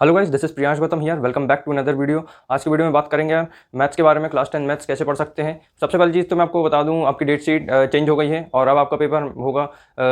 Hello guys, this is Priyansh Gautam here. Welcome back to another video. आज की video में बात करेंगे मैथ्स के बारे में। क्लास 10 मैथ्स कैसे पढ़ सकते हैं। सबसे पहली चीज़ तो मैं आपको बता दूं, आपकी डेट शीट चेंज हो गई है और अब आपका पेपर होगा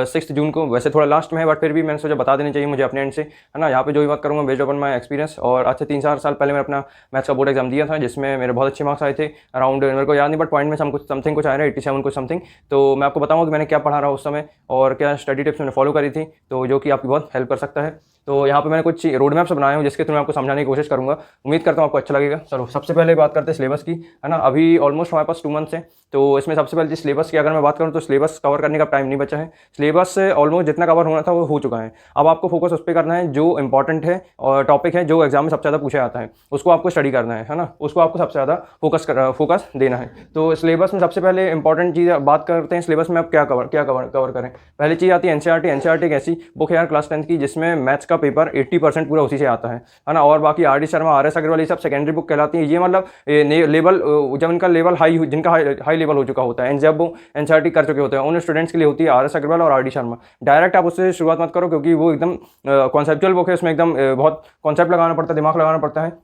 6 जून को। वैसे थोड़ा लास्ट में है, बट फिर भी मैंने सोचा बता देनी चाहिए मुझे अपने एंड से, है ना। यहाँ पे जो भी बात करूँगा बेस्ड अपॉन माई एक्सपीरियंस। और आज से 3-4 साल पहले मैंने अपना मैथ्स का बोर्ड एग्जाम दिया था, जिसमें मेरे बहुत अच्छे मार्क्स आए थे। अराउंड मेरे को याद नहीं, बट पॉइंट में समथिंग कुछ आए रहे, 87 कुछ समथिंग। तो मैं आपको बताऊँगा कि मैंने क्या पढ़ा रहा उस समय और क्या स्टडी टिप्स मैंने फॉलो करी थी, तो जो कि आपकी बहुत हेल्प कर सकता है। तो यहाँ पे मैंने कुछ रोड मैप्स बनाए हूँ, जिसके थ्रू मैं आपको समझाने की कोशिश करूँगा। उम्मीद करता हूँ आपको अच्छा लगेगा। चलो सबसे पहले बात करते हैं सिलेबस की, है ना। अभी ऑलमोस्ट हमारे पास 2 मंथ्स है, तो इसमें सबसे पहले सिलेबस की अगर मैं बात करूँ तो सिलेबस कवर करने का टाइम नहीं बचा है। सिलेबस ऑलमोस्ट जितना कवर होना था वो हो चुका है। अब आपको फोकस उस पर करना है जो इंपॉर्टेंट है और टॉपिक है, जो एग्जाम में सबसे ज़्यादा पूछा जाता है, उसको आपको स्टडी करना है ना। उसको आपको सबसे ज़्यादा फोकस देना है। तो सिलेबस में सबसे पहले इंपॉर्टेंट चीज़ बात करते हैं। सिलेबस में आप क्या कवर करें। पहली चीज़ आती है एनसीईआरटी। एनसीईआरटी एक ऐसी बुक है यार क्लास 10 की, जिसमें मैथ्स का पेपर 80% पूरा उसी से आता है ना। और बाकी R D Sharma, R S Agarwal, ये सब सेकेंडरी बुक कहलाती है। ये मतलब लेवल, जब इनका लेवल जिनका हाई लेवल हो चुका होता है, जब वो एनसीईआरटी कर चुके होते हैं, उन स्टूडेंट्स के लिए होती है आर एस अग्रवाल और आर डी शर्मा। डायरेक्ट आप उससे शुरुआत मत करो, क्योंकि वो एकदम कॉन्सेप्चुअल बुक है। उसमें एकदम बहुत कॉन्सेप्ट लगाना पड़ता है, दिमाग लगाना पड़ता है।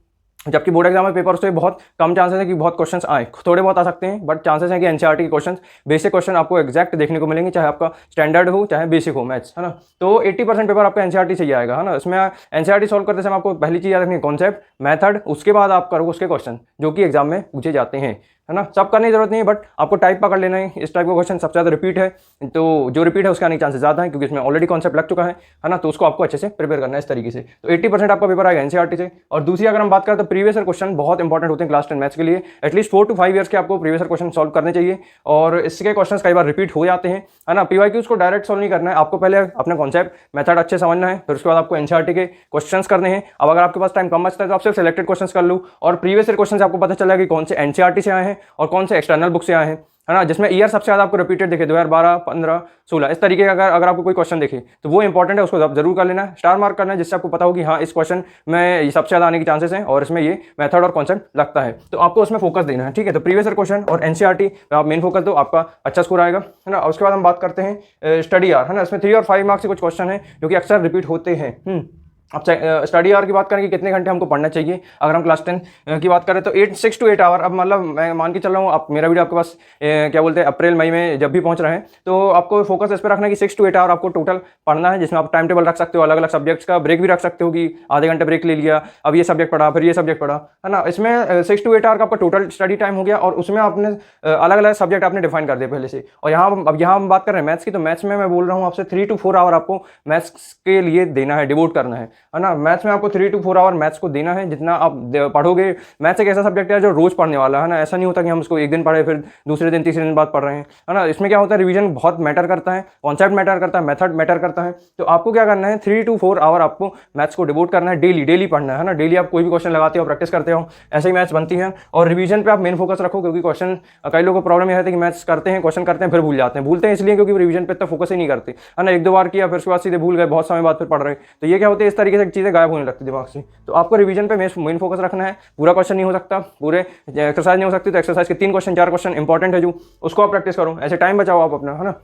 जबकि बोर्ड एग्जाम में पेपर से बहुत कम चांसेस है कि बहुत क्वेश्चंस आए, थोड़े बहुत आ सकते हैं, बट चांसेस हैं कि एनसीईआरटी के क्वेश्चंस, बेसिक क्वेश्चन आपको एग्जैक्ट देखने को मिलेंगे, चाहे आपका स्टैंडर्ड हो चाहे बेसिक हो मैथ्स, है ना। तो 80% पेपर आपका एनसीईआरटी से ही आएगा, है ना। इसमें एनसीईआरटी सॉल्व करते समय आपको पहली चीज़ याद रखनी है कॉन्सेप्ट, मैथड, उसके बाद आप करो उसके क्वेश्चन जो कि एग्जाम में पूछे जाते हैं, है ना। सब करने की जरूरत नहीं है, बट आपको टाइप पकड़ लेना है। इस टाइप का क्वेश्चन सबसे ज़्यादा रिपीट है, तो जो रिपीट है उसके आने के चांसेस ज़्यादा है, क्योंकि इसमें ऑलरेडी कॉन्सेप्ट लग चुका है ना। तो उसको आपको अच्छे से प्रिपेयर करना है इस तरीके से। तो 80% आपका पेपर आएगा एनसीईआरटी से। और दूसरी अगर हम बात करें तो प्रीवियस ईयर क्वेश्चन बहुत इंपॉर्टेंट होते हैं क्लास 10 मैथ्स के लिए। एटलीस्ट 4 to 5 ईयर्स के आपको प्रीवियस ईयर क्वेश्चन सॉल्व करने चाहिए, और इसके क्वेश्चन कई बार रिपीट हो जाते हैं, है ना। पीवाईक्यूज को डायरेक्ट सॉल्व नहीं करना है, आपको पहले अपना कॉन्सेप्ट मेथड अच्छे समझना है, फिर उसके बाद आपको एनसीईआरटी के क्वेश्चन करने हैं। अब अगर आपके पास टाइम कम बचता है तो आप सिर्फ सिलेक्टेड क्वेश्चन कर लो, और प्रीवियस ईयर क्वेश्चन आपको पता चलेगा कि कौन से एनसीईआरटी से आए हैं और कौन से एक्सटर्नल बुक से आए हैं, है ना। जिसमें ईयर सबसे ज़्यादा आपको रिपीटेड दिखे 2012, 15, 16 इस तरीके का अगर आपको कोई क्वेश्चन दिखे तो वो इंपॉर्टेंट है, उसको आप जरूर कर लेना, स्टार मार्क करना है, जिससे आपको पता हो कि हाँ इस क्वेश्चन में सबसे ज़्यादा आने की चांसेस हैं और इसमें ये मेथड और कॉन्सेप्ट लगता है, तो आपको उसमें फोकस देना है, ठीक है। तो प्रीवियस ईयर क्वेश्चन और एनसीईआरटी पे आप मेन फोकस दो, आपका अच्छा स्कोर आएगा, है ना। उसके बाद हम बात करते हैं स्टडी आर, है ना। इसमें 3 और 5 मार्क्स के कुछ क्वेश्चन है जो कि अक्सर रिपीट होते हैं। अब स्टडी आवर की बात करें कि कितने घंटे हमको पढ़ना चाहिए। अगर हम क्लास 10 की बात करें तो 6 to 8 आवर। अब मतलब मैं मान के चल रहा हूँ, आप मेरा वीडियो आपके पास क्या बोलते हैं अप्रैल मई में जब भी पहुंच रहे हैं, तो आपको फोकस इस पर रखना है कि 6 to 8 आवर आपको टोटल पढ़ना है, जिसमें आप टाइम टेबल रख सकते हो, अलग अलग सब्जेक्ट्स का ब्रेक भी रख सकते हो कि आधे घंटे ब्रेक ले लिया, अब ये सब्जेक्ट पढ़ा फिर ये सब्जेक्ट पढ़ा, है ना। इसमें 6 to 8 आवर का आपका टोटल स्टडी टाइम हो गया, और उसमें आपने अलग अलग सब्जेक्ट आपने डिफाइन कर दिया पहले से। और यहाँ हम बात कर रहे हैं मैथ्स की, तो मैथ्स में मैं बोल रहा हूँ आपसे 3 to 4 आवर आपको मैथ्स के लिए देना है, डिवोट करना है ना। मैथ्स में आपको 3 to 4 आवर मैथ्स को देना है। जितना आप पढ़ोगे, मैथ्स एक ऐसा सब्जेक्ट है जो रोज पढ़ने वाला है ना। ऐसा नहीं होता कि हम उसको एक दिन पढ़े फिर दूसरे दिन तीसरे दिन बाद पढ़ रहे हैं, है ना। इसमें क्या होता है, रिवीजन बहुत मैटर करता है, कॉन्सेप्ट मैटर करता है, मेथड मैटर करता है। तो आपको क्या करना है, 3 to 4 आवर आपको मैथ्स को डिवोट करना है, डेली पढ़ना है ना। डेली आप कोई भी क्वेश्चन लगाते हो, प्रैक्टिस करते हो, ऐसे ही मैथ्स बनती है। और रिवीजन पे आप मेन फोकस रखो, क्योंकि क्वेश्चन कई लोगों को प्रॉब्लम यह है कि मैथ्स करते हैं, क्वेश्चन करते हैं, फिर भूल जाते हैं। भूलते हैं इसलिए क्योंकि रिवीजन पे इतना फोकस ही नहीं करते, है ना। 1-2 बार किया फिर उसके बाद सीधे भूल गए, बहुत समय बाद फिर पढ़ रहे हैं, तो ये क्या होता है, इस तरीके से चीज़ें गायब होने लगती दिमाग से। तो आपको रिवीजन पे मेन फोकस रखना है। पूरा क्वेश्चन नहीं हो सकता, पूरे एक्सरसाइज नहीं हो सकती, तो एक्सरसाइज के 3 क्वेश्चन 4 क्वेश्चन इंपॉर्टेंट है जो, उसको आप प्रैक्टिस करो, ऐसे टाइम बचाओ आप अपना, है ना।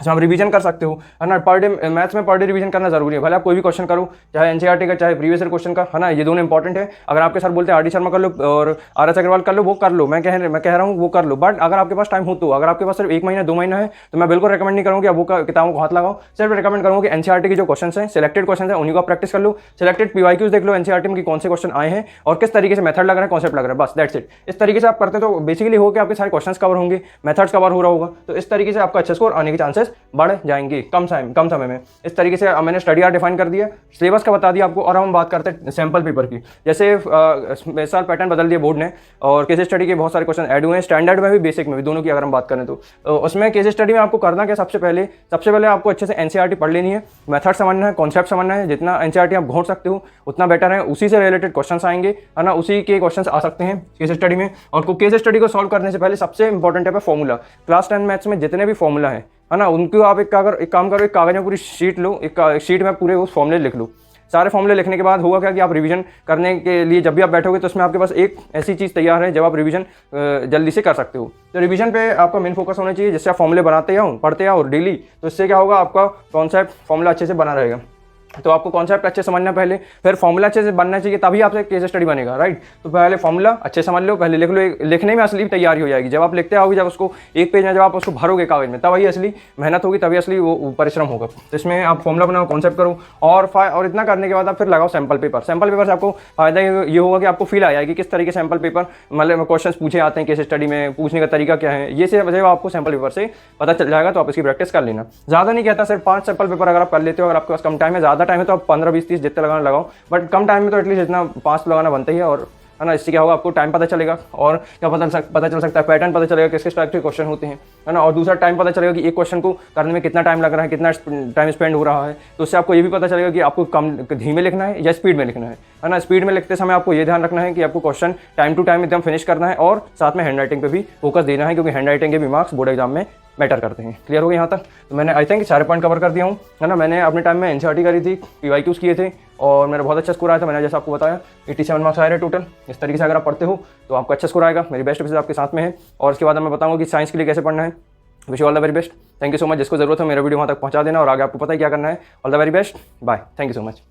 आप रिवीजन कर सकते हो, है ना। पर डे मैथ्स में पर डे रिवीजन करना जरूरी है। भले आप कोई भी क्वेश्चन करो, चाहे एनसीईआरटी का चाहे प्रीवियस ईयर क्वेश्चन का, है ना। ये दोनों इंपॉर्टेंट है। अगर आपके सर बोलते हैं आर डी शर्मा कर लो और आर एस अग्रवाल कर लो, वो कर लो, मैं कह रहा हूँ वो कर लो। बट अगर आपके पास टाइम हो, तो अगर आपके पास सिर्फ 1 महीना 2 महीना है, तो मैं बिल्कुल रिकमेंड नहीं करूँगा कि आप वो किताबों को हाथ लगाओ। सिर्फ रिकमेंड करूँगा कि एनसीईआरटी के जो क्वेश्चन है, सिलेक्टेड क्वेश्चन है, उन्हीं को प्रैक्टिस कर लो। सिलेक्टेड पीवाईक्यूज देख लो एनसीईआरटी में कि कौन से क्वेश्चन आए हैं और किस तरीके से मेथड लग रहा है, कॉन्सेप्ट लग रहा है, बस दैट्स इट। इस तरीके से आप करते तो बेसिकली हो कि आपके सारे क्वेश्चन कवर होंगे, मेथड्स कवर हो रहा होगा, तो इस तरीके से आपका अच्छा स्कोर आने के चांसेस बढ़ जाएंगे कम समय में। इस तरीके से मैंने स्टडी आर डिफाइन कर दिया, सिलेबस का बता दिया आपको। और हम बात करते हैं सैंपल पेपर की। जैसे इस साल पैटर्न बदल दिया बोर्ड ने, और केस स्टडी के बहुत सारे क्वेश्चन ऐड हुए हैं, स्टैंडर्ड में भी बेसिक में भी, दोनों की अगर हम बात करें तो उसमें केस स्टडी में आपको करना क्या, सबसे पहले आपको अच्छे से एनसीईआरटी पढ़ लेनी है, मेथड समझना है, कॉन्सेप्ट समझना है। जितना एनसीईआरटी आप घोट सकते हो उतना बेटर है, उसी से रिलेटेड क्वेश्चन आएंगे, है ना। उसी के क्वेश्चन आ सकते हैं केस स्टडी में। और केस स्टडी को सॉल्व करने से पहले सबसे इंपॉर्टेंट है फॉर्मूला। क्लास 10 मैथ्स में जितने भी फॉर्मूला है ना, उनको आप एक काम करो, एक कागज में पूरी शीट लो, एक शीट में पूरे उस फॉर्मूले लिख लो। सारे फॉर्मूले लिखने के बाद होगा क्या कि आप रिवीजन करने के लिए जब भी आप बैठोगे तो उसमें आपके पास एक ऐसी चीज़ तैयार है जब आप रिवीजन जल्दी से कर सकते हो। तो रिवीजन पे आपका मेन फोकस होना चाहिए, जिससे आप फॉर्मूले बनाते जाओ, पढ़ते जाओ डेली। तो इससे क्या होगा, आपका कॉन्सेप्ट फॉर्मूला अच्छे से बना रहेगा। तो आपको कॉन्सेप्ट अच्छे समझना पहले, फिर फॉर्मूला अच्छे से बनना चाहिए, तभी आपसे केस स्टडी बनेगा, राइट। तो पहले फॉर्मूला अच्छे समझ लो, पहले लिख लो, लिखने में असली तैयारी हो जाएगी। जब आप लिखते आओगे, जब उसको एक पेज में जब आप उसको भरोगे कागज में, तब वही असली मेहनत होगी, तभी असली वो परिश्रम होगा। तो इसमें आप फॉर्मूला बनाओ, कॉन्सेप्ट करो, और इतना करने के बाद आप फिर लगाओ सैम्पल पेपर। सैम्पल पेपर से आपको फायदा ये होगा कि आपको फील आया कि किस तरीके से सैम्पल पेपर मतलब क्वेश्चन पूछे आते हैं केस स्टडी में, पूछने का तरीका क्या है, ये से जब आपको सैम्पल पेपर से पता चल जाएगा, तो आप इसकी प्रैक्टिस कर लेना। ज़्यादा नहीं कहता, सिर्फ 5 सैम्पल पेपर अगर आप कर लेते हो, अगर आपके पास कम टाइम है, ज़्यादा टाइम है तो आप 15, 20, 30 जितने लगाना लगाओ, बट कम टाइम में तो एटलीस्ट इतना 5 लगाना बनता ही है। और है ना, इससे क्या होगा, आपको टाइम पता चलेगा, और क्या पता चल सकता है, पैटर्न पता चलेगा किस किस टाइप के क्वेश्चन होते हैं, है ना। और दूसरा टाइम पता चलेगा कि एक क्वेश्चन को करने में कितना टाइम लग रहा है, कितना टाइम स्पेंड हो रहा है। तो उससे आपको ये भी पता चलेगा कि आपको कम धीमे लिखना है या स्पीड में लिखना है ना। स्पीड में लिखते समय आपको ये ध्यान रखना है कि आपको क्वेश्चन टाइम टू टाइम एकदम फिनिश करना है, और साथ में हैंड राइटिंग पे भी फोकस देना है, क्योंकि हैंड राइटिंग के भी मार्क्स बोर्ड एग्जाम में मैटर करते हैं। क्लियर हो गया यहाँ तक? तो मैंने आई थिंक सारे पॉइंट कवर कर दिया हूँ, है ना। मैंने अपने टाइम में एनसीईआरटी करी थी, PYQs किए थे, और मेरा बहुत अच्छा स्कोर आया था। मैंने जैसा आपको बताया 87 मार्क्स आए रहे टोटल। इस तरीके से अगर आप पढ़ते हो तो आपका अच्छा स्कोर आएगा। मेरी बेस्ट विशेष आपके साथ में है, और उसके बाद मैं बताऊंगा कि साइंस के लिए कैसे पढ़ना है। Wish you all the very best. Thank you so much. जिसको जरूरत हो मेरा वीडियो वहाँ तक पहुँचा देना, और आगे आपको पता है क्या करना है। All the very best, bye, thank you so much.